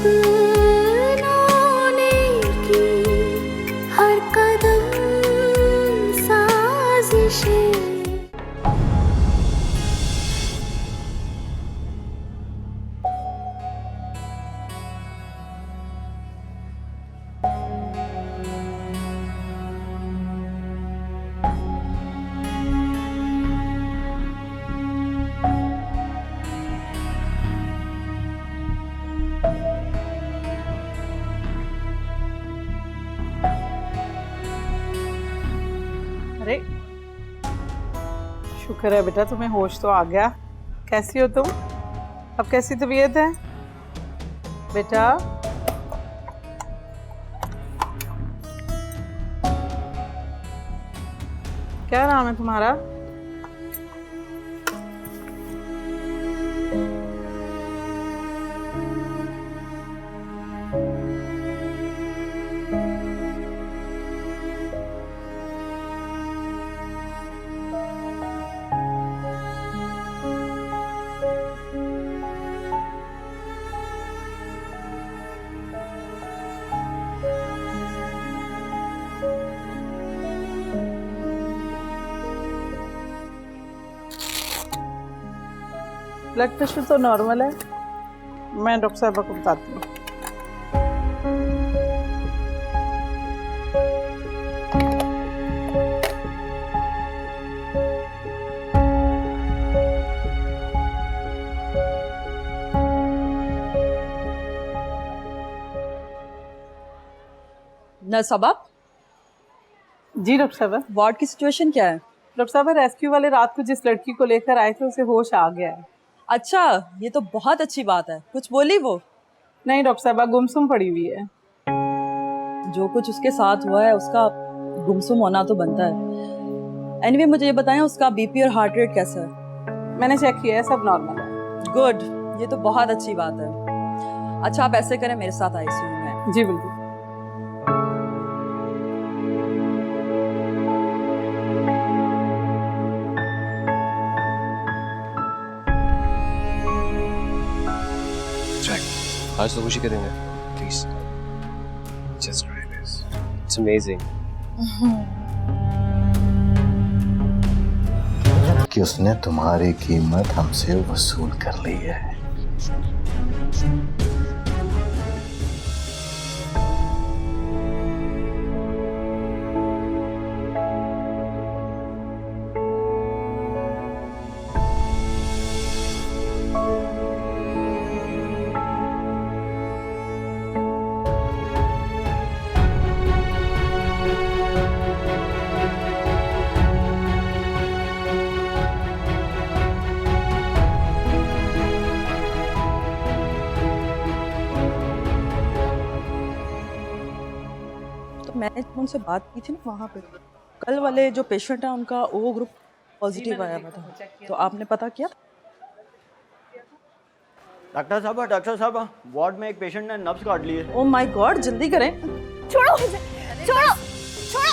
सपनों ने की हर कदम साजिशें। अरे शुक्र है बेटा, तुम्हें होश तो आ गया। कैसी हो तुम? अब कैसी तबीयत है बेटा? क्या नाम है तुम्हारा? ब्लड प्रेशर तो नॉर्मल है, मैं डॉक्टर साहब को बताती हूँ। नर्स साहबा, जी डॉक्टर साहब। वार्ड की सिचुएशन क्या है? डॉक्टर साहब, रेस्क्यू वाले रात को जिस लड़की को लेकर आए थे उसे होश आ गया है। अच्छा, ये तो बहुत अच्छी बात है। कुछ बोली वो? नहीं डॉक्टर साहब, गुमसुम पड़ी हुई है। जो कुछ उसके साथ हुआ है उसका गुमसुम होना तो बनता है। एनीवे, मुझे ये बताएं उसका बीपी और हार्ट रेट कैसा है? मैंने चेक किया है, सब नॉर्मल है। गुड, ये तो बहुत अच्छी बात है। अच्छा, आप ऐसे करें, मेरे साथ आईसीयू में। जी बिल्कुल। आज तो खुशी करेंगे please. Just try this. It's amazing. कि उसने तुम्हारी कीमत हमसे वसूल कर ली है। मैंने उनसे बात की थी ना वहाँ पे, कल वाले जो पेशेंट है उनका ओ ग्रुप पॉजिटिव आया हुआ था, तो आपने पता किया? डॉक्टर साहब, वार्ड में एक पेशेंट ने नब्ज काट ली है। ओ माय गॉड, जल्दी करें। छोड़ो मुझे, छोड़ो छोड़ो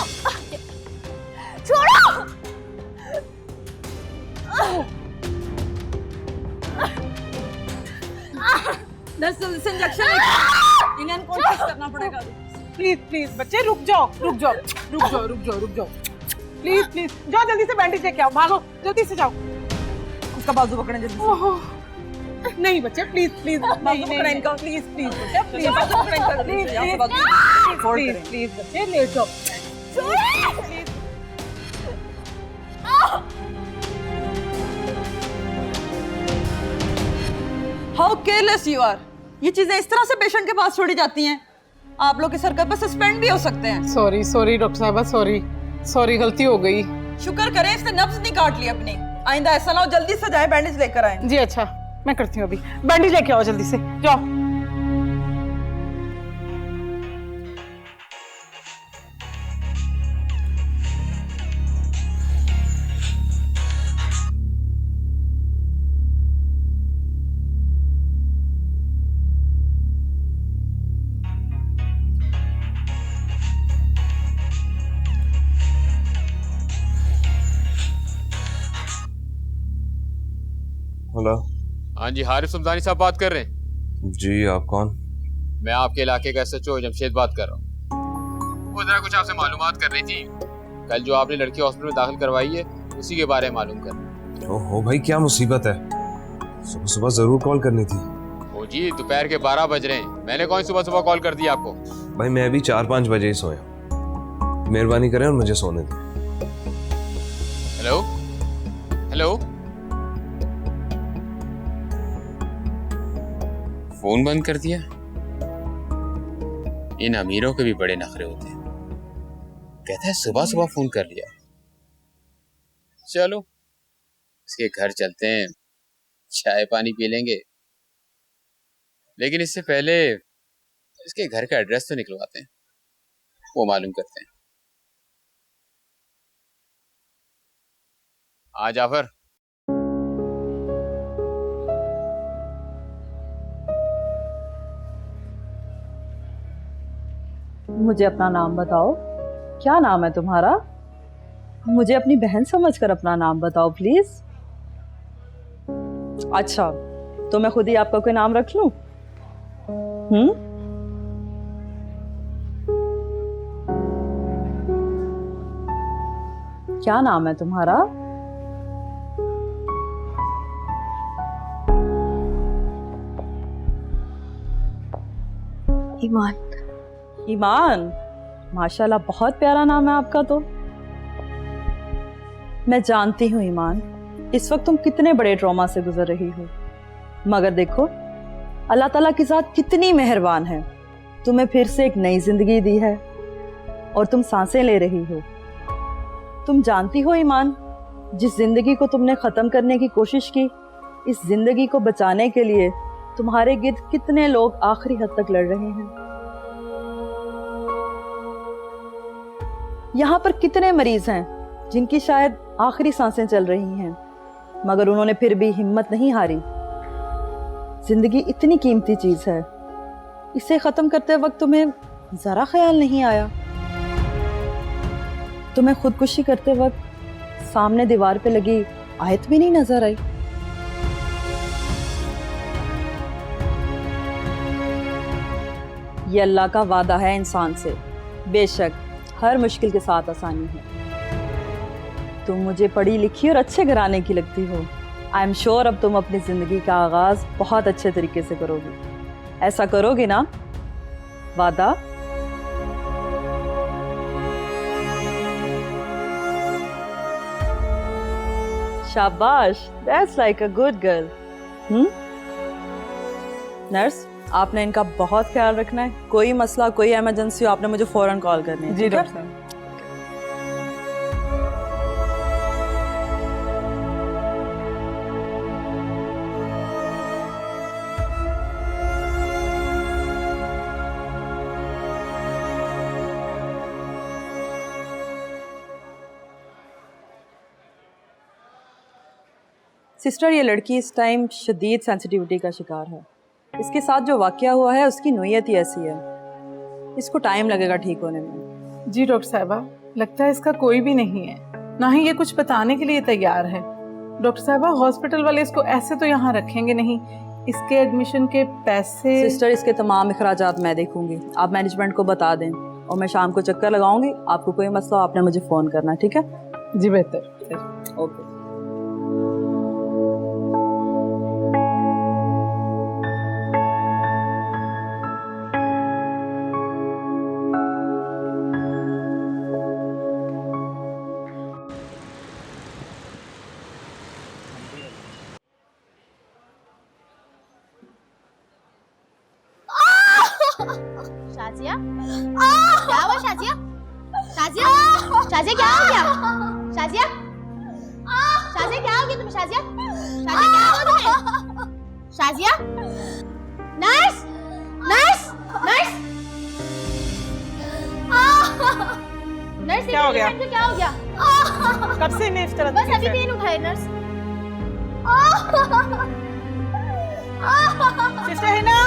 छोड़ो। नर्स, इंजेक्शन इन्हें अनकॉन्शियस करना पड़ेगा। प्लीज प्लीज बच्चे, रुक जाओ रुक जाओ रुक जाओ रुक जाओ रुक जाओ। प्लीज प्लीज जाओ, जल्दी से बैंडेज लेके आओ, भागो जल्दी से जाओ। उसका बाजू पकड़े जल्दी से। ओहो, नहीं बच्चे प्लीज प्लीज, बाजू पकड़े इनका, प्लीज प्लीज प्लीज बाजू पकड़े इनका, प्लीज यहाँ से बाजू प्लीज प्लीज बच्चे लेट जाओ। How careless you are. ये चीजें इस तरह से पेशेंट के पास छोड़ी जाती हैं। आप लोग के सर्कल पर सस्पेंड भी हो सकते हैं। सॉरी सॉरी डॉक्टर साहब, सॉरी सॉरी, गलती हो गई। शुक्र करें इसने नब्ज नहीं काट ली अपनी। आइंदा ऐसा ना हो, जल्दी से जाए बैंडेज लेकर आए। जी अच्छा, मैं करती हूँ, अभी बैंडेज लेके आओ जल्दी से, जाओ। हेलो। हाँ जी, हारिस सुल्तानी साहब बात कर रहे हैं। जी, आप कौन? मैं आपके इलाके का SHO जमशेद बात कर रहा हूँ। वो जरा कुछ आपसे मालूमात करनी थी। कल जो आपने लड़की हॉस्पिटल में दाखिल करवाई है उसी के बारे में मालूम करना। ओहो भाई, क्या मुसीबत है। सुबह सुबह जरूर कॉल करनी थी। ओ जी, दोपहर के 12 बज रहे हैं। मैंने कौन सुबह सुबह कॉल कर दी आपको? भाई मैं अभी 4-5 बजे ही सोया। मेहरबानी करें और मुझे सोने दें। हेलो हेलो, फोन बंद कर दिया। इन अमीरों के भी बड़े नखरे होते हैं। कहता है सुबह सुबह फोन कर लिया। चलो इसके घर चलते हैं, चाय पानी पी लेंगे, लेकिन इससे पहले इसके घर का एड्रेस तो निकलवाते हैं, वो मालूम करते हैं। आ जाफर, मुझे अपना नाम बताओ। क्या नाम है तुम्हारा? मुझे अपनी बहन समझकर अपना नाम बताओ प्लीज। अच्छा, तो मैं खुद ही आपका कोई नाम रख लूं? क्या नाम है तुम्हारा? ईमान। ईमान, माशाल्लाह बहुत प्यारा नाम है आपका। तो मैं जानती हूँ ईमान, इस वक्त तुम कितने बड़े ट्रॉमा से गुजर रही हो, मगर देखो अल्लाह ताला की ज़ात कितनी मेहरबान है। तुम्हें फिर से एक नई जिंदगी दी है और तुम सांसें ले रही हो। तुम जानती हो ईमान, जिस जिंदगी को तुमने ख़त्म करने की कोशिश की, इस जिंदगी को बचाने के लिए तुम्हारे गिर्द कितने लोग आखिरी हद तक लड़ रहे हैं। यहाँ पर कितने मरीज हैं जिनकी शायद आखिरी सांसें चल रही हैं, मगर उन्होंने फिर भी हिम्मत नहीं हारी। जिंदगी इतनी कीमती चीज है, इसे खत्म करते वक्त तुम्हें जरा ख्याल नहीं आया? तुम्हें खुदकुशी करते वक्त सामने दीवार पे लगी आयत भी नहीं नजर आई? ये अल्लाह का वादा है इंसान से, बेशक हर मुश्किल के साथ आसानी है। तुम मुझे पढ़ी लिखी और अच्छे घराने की लगती हो। आई एम श्योर अब तुम अपनी जिंदगी का आगाज बहुत अच्छे तरीके से करोगी। ऐसा करोगी ना? वादा? शाबाश, that's like a good girl. Nurse, आपने इनका बहुत ख्याल रखना है। कोई मसला, कोई इमरजेंसी हो, आपने मुझे फौरन कॉल करनी है। जी डॉक्टर साहब। सिस्टर, ये लड़की इस टाइम शदीद सेंसिटिविटी का शिकार है। इसके साथ जो वाकया हुआ है उसकी नोयत ही ऐसी है, इसको टाइम लगेगा ठीक होने में। जी डॉक्टर साहबा, लगता है इसका कोई भी नहीं है, ना ही ये कुछ बताने के लिए तैयार है। डॉक्टर साहबा, हॉस्पिटल वाले इसको ऐसे तो यहाँ रखेंगे नहीं। इसके एडमिशन के पैसे? सिस्टर, इसके तमाम अखराजात मैं देखूंगी, आप मैनेजमेंट को बता दें और मैं शाम को चक्कर लगाऊंगी। आपको कोई मसला, आपने मुझे फ़ोन करना है, ठीक है? जी बेहतर। ओके। शाजिया, क्या हुआ शाजिया? शाजिया, शाजिया क्या हो गया? शाजिया, शाजिया क्या हो गया तुम्हें? शाजिया, शाजिया क्या हुआ तुम्हें? Shazia, nurse, nurse, nurse, nurse, क्या हो गया? क्या हो गया? कब से मैं इस तरह बस अभी पेन उठाए नर्स। सिस्टर है ना?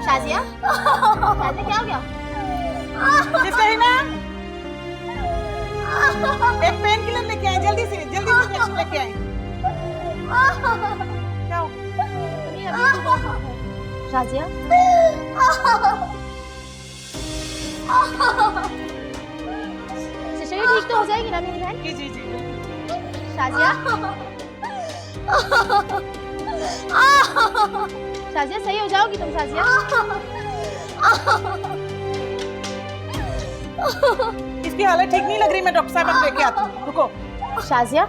शाजिया, शाजिया क्या हो गया? सिस्टर है ना? एक पेन किलर लेके आए, जल्दी से इंजेक्शन लेके आए। क्या हो? शाजिया शरीर ठीक तो हो जाएगी ना मेरी बहन? जी जी शाजिया शाजिया सही हो जाओगी तुम शाजिया। इसकी हालत ठीक नहीं लग रही, मैं डॉक्टर साहब को लेके आती हूँ, रुको। शाजिया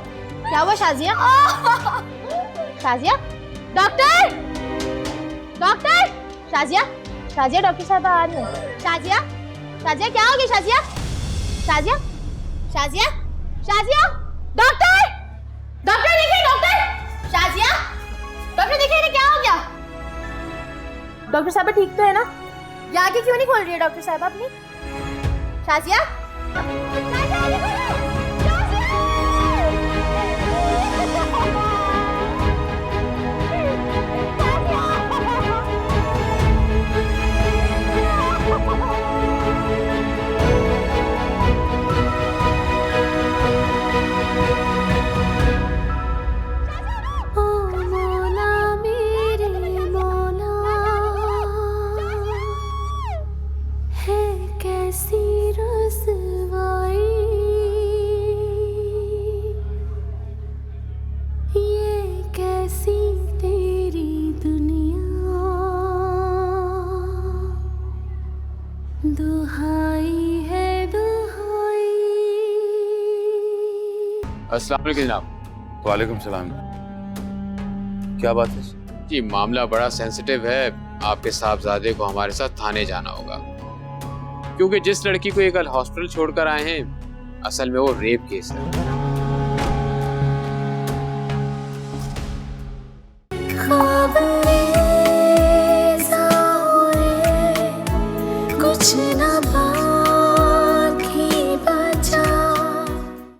क्या हुआ Shazia? Shazia doctor doctor Shazia Shazia doctor साहब आ रही है। शाजिया शाजिया क्या हो गया शाजिया? शाजिया शाजिया शाजिया डॉक्टर डॉक्टर देखिए डॉक्टर शाजिया डॉक्टर देखिए इन्हें क्या हो गया? डॉक्टर साहब ठीक तो है ना? ये आगे क्यों नहीं खोल रही है डॉक्टर साहब अपनी? शाजिया अस्सलाम वालेकुम जनाब। वालेकुम सलाम। क्या बात है? जी मामला बड़ा सेंसिटिव है, आपके साहबजादे को हमारे साथ थाने जाना होगा, क्योंकि जिस लड़की को ये कल हॉस्पिटल छोड़कर आए हैं असल में वो रेप केस है। कुछ ना